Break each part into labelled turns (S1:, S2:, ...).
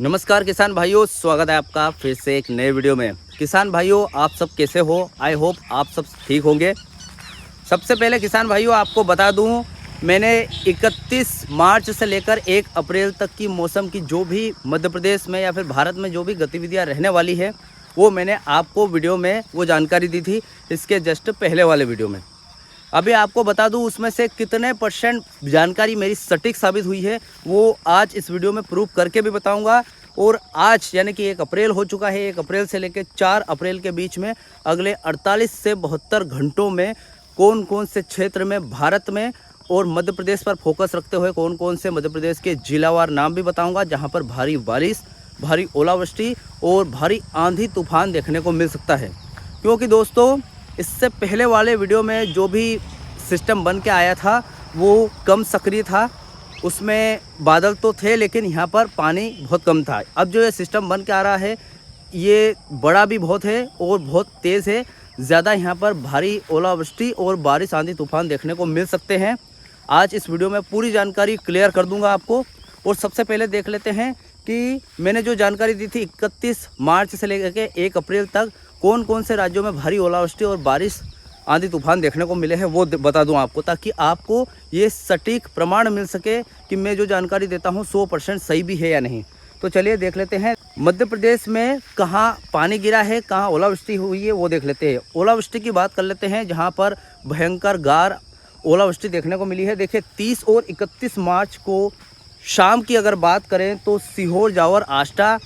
S1: नमस्कार किसान भाइयों, स्वागत है आपका फिर से एक नए वीडियो में। किसान भाइयों, आप सब कैसे हो? आई होप आप सब ठीक होंगे। सबसे पहले किसान भाइयों आपको बता दूं, मैंने 31 मार्च से लेकर 1 अप्रैल तक की मौसम की जो भी मध्य प्रदेश में या फिर भारत में जो भी गतिविधियां रहने वाली है वो मैंने आपको वीडियो में वो जानकारी दी थी, इसके जस्ट पहले वाले वीडियो में। अभी आपको बता दूं उसमें से कितने परसेंट जानकारी मेरी सटीक साबित हुई है वो आज इस वीडियो में प्रूव करके भी बताऊंगा। और आज यानी कि 1 अप्रैल हो चुका है, 1 अप्रैल से लेकर 4 अप्रैल के बीच में अगले 48 से 72 घंटों में कौन कौन से क्षेत्र में भारत में और मध्य प्रदेश पर फोकस रखते हुए कौन कौन से मध्य प्रदेश के जिलावार नाम भी बताऊंगा जहां पर भारी बारिश, भारी ओलावृष्टि और भारी आंधी तूफान देखने को मिल सकता है। क्योंकि दोस्तों इससे पहले वाले वीडियो में जो भी सिस्टम बन के आया था वो कम सक्रिय था, उसमें बादल तो थे लेकिन यहाँ पर पानी बहुत कम था। अब जो ये सिस्टम बन के आ रहा है ये बड़ा भी बहुत है और बहुत तेज़ है, ज़्यादा यहाँ पर भारी ओलावृष्टि और बारिश आंधी तूफान देखने को मिल सकते हैं। आज इस वीडियो में पूरी जानकारी क्लियर कर दूंगा आपको। और सबसे पहले देख लेते हैं कि मैंने जो जानकारी दी थी 31 मार्च से लेकर के 1 अप्रैल तक कौन कौन से राज्यों में भारी ओलावृष्टि और बारिश आंधी तूफान देखने को मिले हैं वो बता दूं आपको, ताकि आपको ये सटीक प्रमाण मिल सके कि मैं जो जानकारी देता हूं 100% सही भी है या नहीं। तो चलिए देख लेते हैं मध्य प्रदेश में कहां पानी गिरा है, कहां ओलावृष्टि हुई है वो देख लेते हैं। ओलावृष्टि की बात कर लेते हैं जहां पर भयंकर गार ओलावृष्टि देखने को मिली है। देखिए 30 और 31 मार्च को शाम की अगर बात करें तो सीहोर, जावर, आष्टा,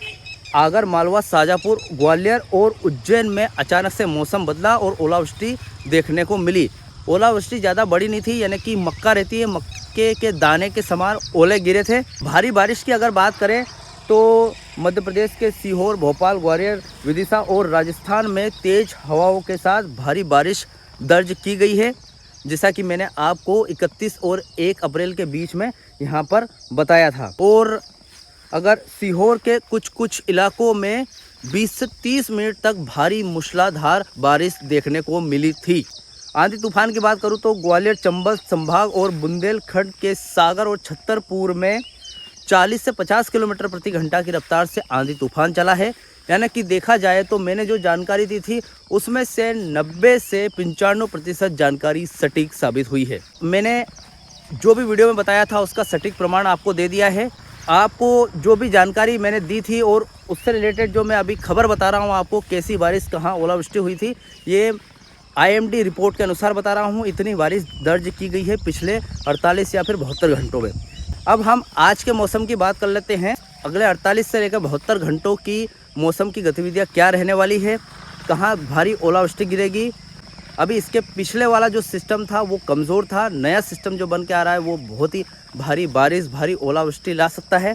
S1: आगर मालवा, शाजापुर, ग्वालियर और उज्जैन में अचानक से मौसम बदला और ओलावृष्टि देखने को मिली। ओलावृष्टि ज़्यादा बड़ी नहीं थी, यानी कि मक्का रहती है, मक्के के दाने के समान ओले गिरे थे। भारी बारिश की अगर बात करें तो मध्य प्रदेश के सीहोर, भोपाल, ग्वालियर, विदिशा और राजस्थान में तेज हवाओं के साथ भारी बारिश दर्ज की गई है, जैसा कि मैंने आपको 31 और 1 अप्रैल के बीच में यहाँ पर बताया था। और अगर सीहोर के कुछ इलाकों में 20 से 30 मिनट तक भारी मूसलाधार बारिश देखने को मिली थी। आंधी तूफान की बात करूं तो ग्वालियर, चंबल संभाग और बुंदेलखंड के सागर और छतरपुर में 40 से 50 किलोमीटर प्रति घंटा की रफ्तार से आंधी तूफान चला है। यानी कि देखा जाए तो मैंने जो जानकारी दी थी उसमें से 90 से 95% जानकारी सटीक साबित हुई है। मैंने जो भी वीडियो में बताया था उसका सटीक प्रमाण आपको दे दिया है। आपको जो भी जानकारी मैंने दी थी और उससे रिलेटेड जो मैं अभी खबर बता रहा हूँ आपको, कैसी बारिश कहाँ ओलावृष्टि हुई थी, ये IMD रिपोर्ट के अनुसार बता रहा हूँ। इतनी बारिश दर्ज की गई है पिछले 48 या फिर 72 घंटों में। अब हम आज के मौसम की बात कर लेते हैं। अगले 48 से लेकर 72 घंटों की मौसम की गतिविधियाँ क्या रहने वाली है, कहाँ भारी ओलावृष्टि गिरेगी। अभी इसके पिछले वाला जो सिस्टम था वो कमज़ोर था, नया सिस्टम जो बन के आ रहा है वो बहुत ही भारी बारिश, भारी ओलावृष्टि ला सकता है।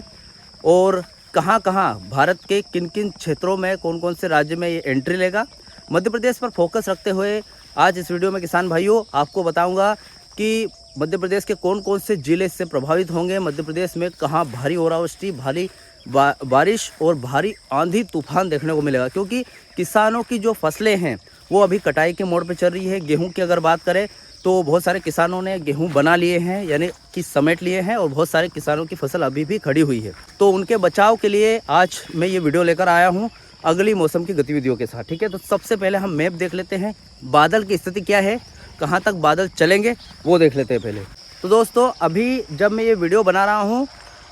S1: और कहाँ कहाँ भारत के किन किन क्षेत्रों में कौन कौन से राज्य में ये एंट्री लेगा, मध्य प्रदेश पर फोकस रखते हुए आज इस वीडियो में किसान भाइयों आपको बताऊंगा कि मध्य प्रदेश के कौन कौन से जिले इससे प्रभावित होंगे, मध्य प्रदेश में कहाँ भारी ओलावृष्टि, भारी बारिश और भारी आंधी तूफान देखने को मिलेगा। क्योंकि किसानों की जो फसलें हैं वो अभी कटाई के मोड़ पे चल रही है। गेहूं की अगर बात करें तो बहुत सारे किसानों ने गेहूं बना लिए हैं, यानी कि समेट लिए हैं, और बहुत सारे किसानों की फसल अभी भी खड़ी हुई है। तो उनके बचाव के लिए आज मैं ये वीडियो लेकर आया हूं अगली मौसम की गतिविधियों के साथ। ठीक है, तो सबसे पहले हम मैप देख लेते हैं, बादल की स्थिति क्या है, कहाँ तक बादल चलेंगे वो देख लेते हैं पहले। तो दोस्तों अभी जब मैं ये वीडियो बना रहा हूँ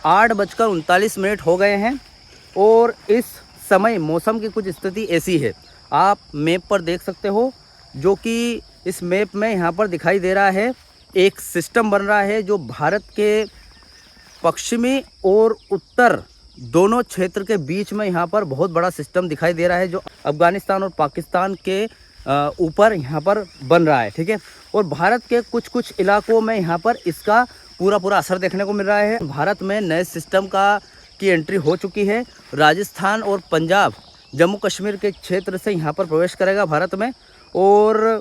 S1: 8:39 हो गए हैं और इस समय मौसम की कुछ स्थिति ऐसी है, आप मैप पर देख सकते हो, जो कि इस मैप में यहाँ पर दिखाई दे रहा है एक सिस्टम बन रहा है जो भारत के पश्चिमी और उत्तर दोनों क्षेत्र के बीच में यहाँ पर बहुत बड़ा सिस्टम दिखाई दे रहा है, जो अफगानिस्तान और पाकिस्तान के ऊपर यहाँ पर बन रहा है। ठीक है, और भारत के कुछ इलाकों में यहाँ पर इसका पूरा असर देखने को मिल रहा है। भारत में नए सिस्टम की एंट्री हो चुकी है। राजस्थान और पंजाब, जम्मू कश्मीर के क्षेत्र से यहाँ पर प्रवेश करेगा भारत में। और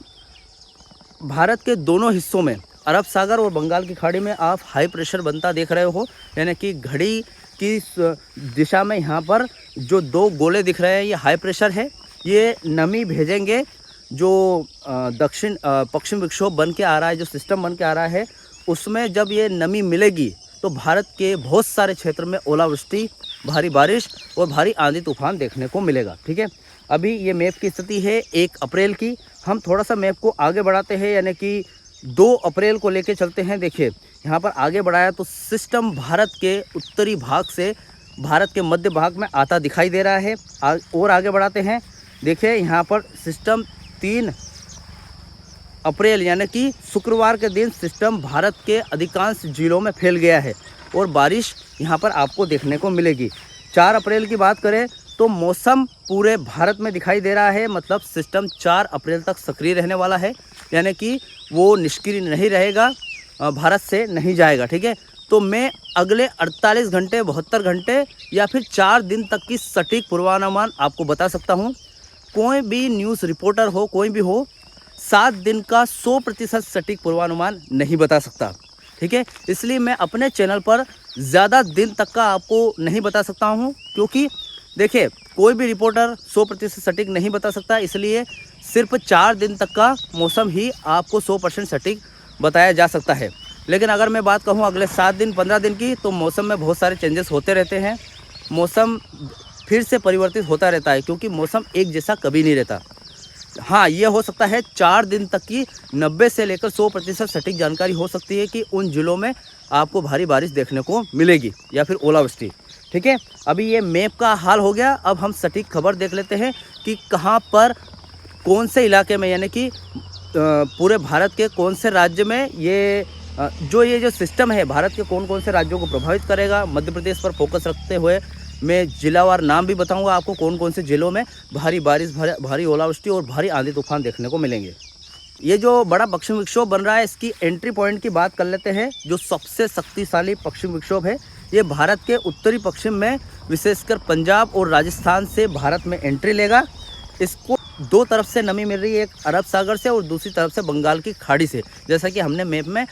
S1: भारत के दोनों हिस्सों में अरब सागर और बंगाल की खाड़ी में आप हाई प्रेशर बनता देख रहे हो, यानी कि घड़ी की दिशा में यहाँ पर जो 2 गोले दिख रहे हैं ये हाई प्रेशर है। ये नमी भेजेंगे, जो पश्चिम विक्षोभ बन के आ रहा है, जो सिस्टम बन के आ रहा है उसमें जब ये नमी मिलेगी तो भारत के बहुत सारे क्षेत्र में ओलावृष्टि, भारी बारिश और भारी आंधी तूफान देखने को मिलेगा। ठीक है, अभी ये मैप की स्थिति है 1 अप्रैल की। हम थोड़ा सा मैप को आगे बढ़ाते हैं, यानी कि 2 अप्रैल को लेके चलते हैं। देखिए यहाँ पर आगे बढ़ाया तो सिस्टम भारत के उत्तरी भाग से भारत के मध्य भाग में आता दिखाई दे रहा है। और आगे बढ़ाते हैं। देखिए यहाँ पर सिस्टम 3 अप्रैल यानी कि शुक्रवार के दिन सिस्टम भारत के अधिकांश जिलों में फैल गया है और बारिश यहाँ पर आपको देखने को मिलेगी। 4 अप्रैल की बात करें तो मौसम पूरे भारत में दिखाई दे रहा है, मतलब सिस्टम 4 अप्रैल तक सक्रिय रहने वाला है, यानी कि वो निष्क्रिय नहीं रहेगा, भारत से नहीं जाएगा। ठीक है, तो मैं अगले 48 घंटे, 72 घंटे या फिर 4 दिन तक की सटीक पूर्वानुमान आपको बता सकता हूँ। कोई भी न्यूज़ रिपोर्टर हो, कोई भी हो, 7 दिन का 100% सटीक पूर्वानुमान नहीं बता सकता। ठीक है, इसलिए मैं अपने चैनल पर ज़्यादा दिन तक का आपको नहीं बता सकता हूँ, क्योंकि देखिए कोई भी रिपोर्टर 100% सटीक नहीं बता सकता। इसलिए सिर्फ 4 दिन तक का मौसम ही आपको 100% सटीक बताया जा सकता है। लेकिन अगर मैं बात कहूँ अगले 7 दिन, 15 दिन की, तो मौसम में बहुत सारे चेंजेस होते रहते हैं। मौसम फिर से परिवर्तित होता रहता है, क्योंकि मौसम एक जैसा कभी नहीं रहता। हाँ, ये हो सकता है 4 दिन तक की 90 से लेकर 100% सटीक जानकारी हो सकती है कि उन जिलों में आपको भारी बारिश देखने को मिलेगी या फिर ओलावृष्टि। ठीक है, अभी ये मैप का हाल हो गया। अब हम सटीक खबर देख लेते हैं कि कहाँ पर कौन से इलाके में, यानी कि पूरे भारत के कौन से राज्य में ये जो सिस्टम है भारत के कौन कौन से राज्यों को प्रभावित करेगा। मध्य प्रदेश पर फोकस रखते हुए मैं जिलावार नाम भी बताऊंगा आपको, कौन कौन से जिलों में भारी बारिश, भारी ओलावृष्टि और भारी आंधी तूफान देखने को मिलेंगे। ये जो बड़ा पश्चिम विक्षोभ बन रहा है, इसकी एंट्री पॉइंट की बात कर लेते हैं। जो सबसे शक्तिशाली पश्चिम विक्षोभ है, ये भारत के उत्तरी पश्चिम में विशेषकर पंजाब और राजस्थान से भारत में एंट्री लेगा। इसको 2 तरफ से नमी मिल रही है, एक अरब सागर से और दूसरी तरफ से बंगाल की खाड़ी से, जैसा कि हमने मैप में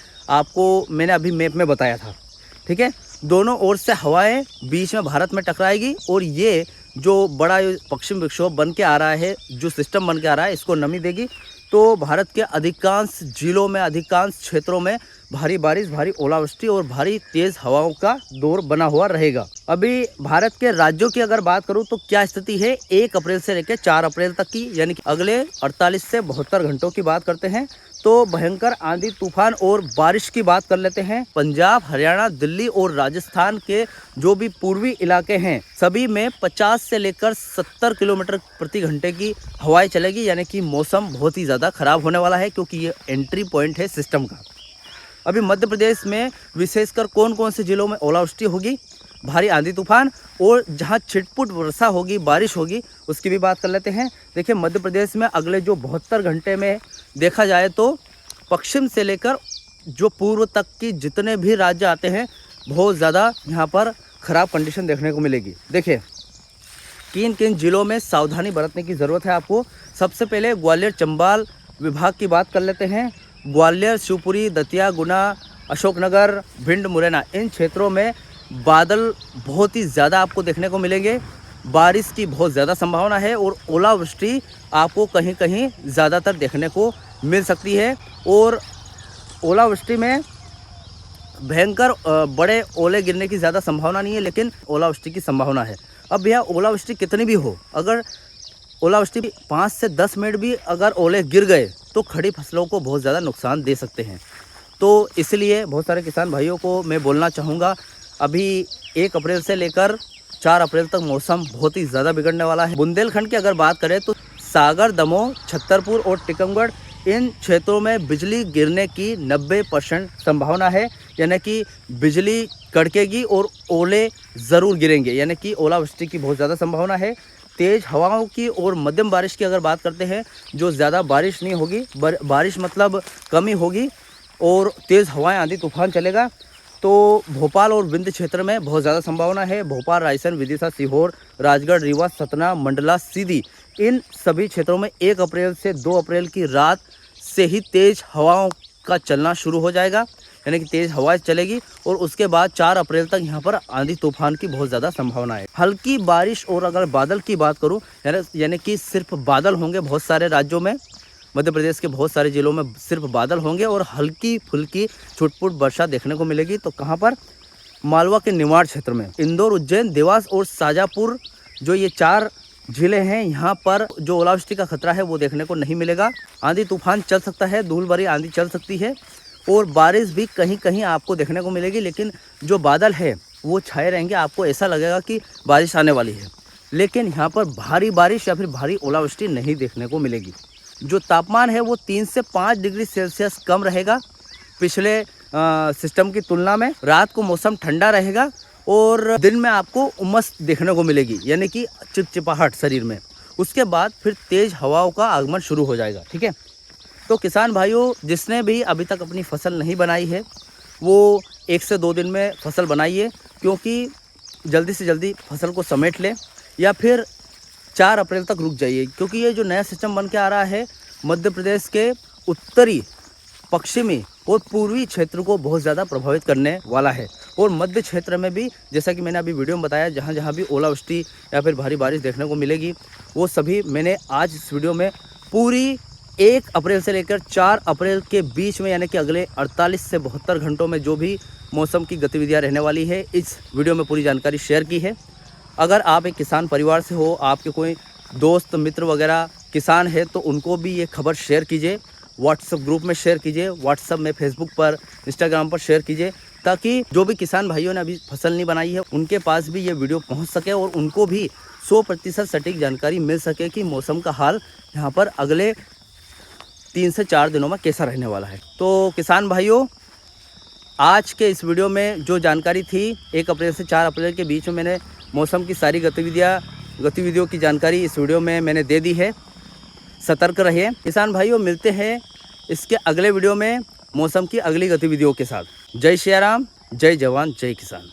S1: मैंने अभी मैप में बताया था। ठीक है, दोनों ओर से हवाएं बीच में भारत में टकराएगी और ये जो बड़ा पश्चिम विक्षोभ बन के आ रहा है, जो सिस्टम बन के आ रहा है, इसको नमी देगी। तो भारत के अधिकांश जिलों में, अधिकांश क्षेत्रों में भारी बारिश, भारी ओलावृष्टि और भारी तेज हवाओं का दौर बना हुआ रहेगा। अभी भारत के राज्यों की अगर बात करूं तो क्या स्थिति है 1 अप्रैल से लेकर 4 अप्रैल तक की, यानी कि अगले 48 से 72 घंटों की बात करते हैं तो भयंकर आंधी तूफान और बारिश की बात कर लेते हैं। पंजाब, हरियाणा, दिल्ली और राजस्थान के जो भी पूर्वी इलाके हैं, सभी में 50 से लेकर 70 किलोमीटर प्रति घंटे की हवाएं चलेगी, यानी कि मौसम बहुत ही ज़्यादा खराब होने वाला है, क्योंकि ये एंट्री पॉइंट है सिस्टम का। अभी मध्य प्रदेश में विशेषकर कौन कौन से जिलों में ओलावृष्टि होगी, भारी आंधी तूफान और जहां छिटपुट वर्षा होगी, बारिश होगी, उसकी भी बात कर लेते हैं। देखिए मध्य प्रदेश में अगले जो 72 घंटे में देखा जाए तो पश्चिम से लेकर जो पूर्व तक की जितने भी राज्य आते हैं, बहुत ज़्यादा यहाँ पर ख़राब कंडीशन देखने को मिलेगी। देखिए किन किन जिलों में सावधानी बरतने की ज़रूरत है आपको। सबसे पहले ग्वालियर चंबल विभाग की बात कर लेते हैं। ग्वालियर, शिवपुरी, दतिया, गुना, अशोकनगर, भिंड, मुरैना, इन क्षेत्रों में बादल बहुत ही ज़्यादा आपको देखने को मिलेंगे। बारिश की बहुत ज़्यादा संभावना है और ओलावृष्टि आपको कहीं कहीं ज़्यादातर देखने को मिल सकती है। और ओलावृष्टि में भयंकर बड़े ओले गिरने की ज़्यादा संभावना नहीं है, लेकिन ओलावृष्टि की संभावना है। अब भैया ओलावृष्टि कितनी भी हो, अगर ओलावृष्टि 5 से 10 मिनट भी अगर ओले गिर गए तो खड़ी फसलों को बहुत ज़्यादा नुकसान दे सकते हैं। तो इसलिए बहुत सारे किसान भाइयों को मैं बोलना चाहूँगा, अभी 1 अप्रैल से लेकर 4 अप्रैल तक मौसम बहुत ही ज़्यादा बिगड़ने वाला है। बुंदेलखंड की अगर बात करें तो सागर, दमोह, छतरपुर और टीकमगढ़, इन क्षेत्रों में बिजली गिरने की 90% संभावना है, यानी कि बिजली कड़केगी और ओले ज़रूर गिरेंगे, यानी कि ओलावृष्टि की बहुत ज़्यादा संभावना है। तेज़ हवाओं की और मध्यम बारिश की अगर बात करते हैं, जो ज़्यादा बारिश नहीं होगी, बारिश मतलब कमी होगी और तेज़ हवाएं, आंधी तूफान चलेगा। तो भोपाल और विंध्य क्षेत्र में बहुत ज़्यादा संभावना है। भोपाल, रायसेन, विदिशा, सीहोर, राजगढ़, रीवा, सतना, मंडला, सीधी, इन सभी क्षेत्रों में 1 अप्रैल से 2 अप्रैल की रात से ही तेज़ हवाओं का चलना शुरू हो जाएगा, यानी कि तेज़ हवाएं चलेगी और उसके बाद 4 अप्रैल तक यहाँ पर आंधी तूफान की बहुत ज़्यादा संभावना है। हल्की बारिश और अगर बादल की बात करूँ, यानी कि सिर्फ बादल होंगे बहुत सारे राज्यों में, मध्य प्रदेश के बहुत सारे जिलों में सिर्फ बादल होंगे और हल्की फुल्की छुटपुट वर्षा देखने को मिलेगी। तो कहाँ पर? मालवा के निमाड़ क्षेत्र में। इंदौर, उज्जैन, देवास और शाजापुर जो ये 4 जिले हैं, यहाँ पर जो ओलावृष्टि का खतरा है वो देखने को नहीं मिलेगा। आंधी तूफान चल सकता है, धूल भरी आंधी चल सकती है और बारिश भी कहीं कहीं आपको देखने को मिलेगी, लेकिन जो बादल है वो छाए रहेंगे। आपको ऐसा लगेगा कि बारिश आने वाली है, लेकिन यहाँ पर भारी बारिश या फिर भारी ओलावृष्टि नहीं देखने को मिलेगी। जो तापमान है वो 3 से 5 डिग्री सेल्सियस कम रहेगा पिछले सिस्टम की तुलना में। रात को मौसम ठंडा रहेगा और दिन में आपको उमस देखने को मिलेगी, यानी कि चिपचिपाहट शरीर में। उसके बाद फिर तेज़ हवाओं का आगमन शुरू हो जाएगा। ठीक है, तो किसान भाइयों, जिसने भी अभी तक अपनी फसल नहीं बनाई है वो 1 से 2 दिन में फसल बनाइए, क्योंकि जल्दी से जल्दी फसल को समेट लें, या फिर 4 अप्रैल तक रुक जाइए, क्योंकि ये जो नया सिस्टम बन के आ रहा है मध्य प्रदेश के उत्तरी, पश्चिमी और पूर्वी क्षेत्र को बहुत ज़्यादा प्रभावित करने वाला है। और मध्य क्षेत्र में भी, जैसा कि मैंने अभी वीडियो में बताया, जहाँ जहाँ भी ओलावृष्टि या फिर भारी बारिश देखने को मिलेगी वो सभी मैंने आज इस वीडियो में पूरी 1 अप्रैल से लेकर 4 अप्रैल के बीच में, यानी कि अगले 48 से 72 घंटों में जो भी मौसम की गतिविधियाँ रहने वाली है, इस वीडियो में पूरी जानकारी शेयर की है। अगर आप एक किसान परिवार से हो, आपके कोई दोस्त मित्र वगैरह किसान है, तो उनको भी ये खबर शेयर कीजिए, व्हाट्सएप ग्रुप में शेयर कीजिए, व्हाट्सएप में, फेसबुक पर, इंस्टाग्राम पर शेयर कीजिए, ताकि जो भी किसान भाइयों ने अभी फसल नहीं बनाई है उनके पास भी ये वीडियो पहुंच सके और उनको भी 100% सटीक जानकारी मिल सके कि मौसम का हाल यहाँ पर अगले 3 से 4 दिनों में कैसा रहने वाला है। तो किसान भाइयों, आज के इस वीडियो में जो जानकारी थी 1 अप्रैल से 4 अप्रैल के बीच में मैंने मौसम की सारी गतिविधियों की जानकारी इस वीडियो में मैंने दे दी है। सतर्क रहिए किसान भाइयों, मिलते हैं इसके अगले वीडियो में मौसम की अगली गतिविधियों के साथ। जय श्री राम, जय जवान, जय किसान।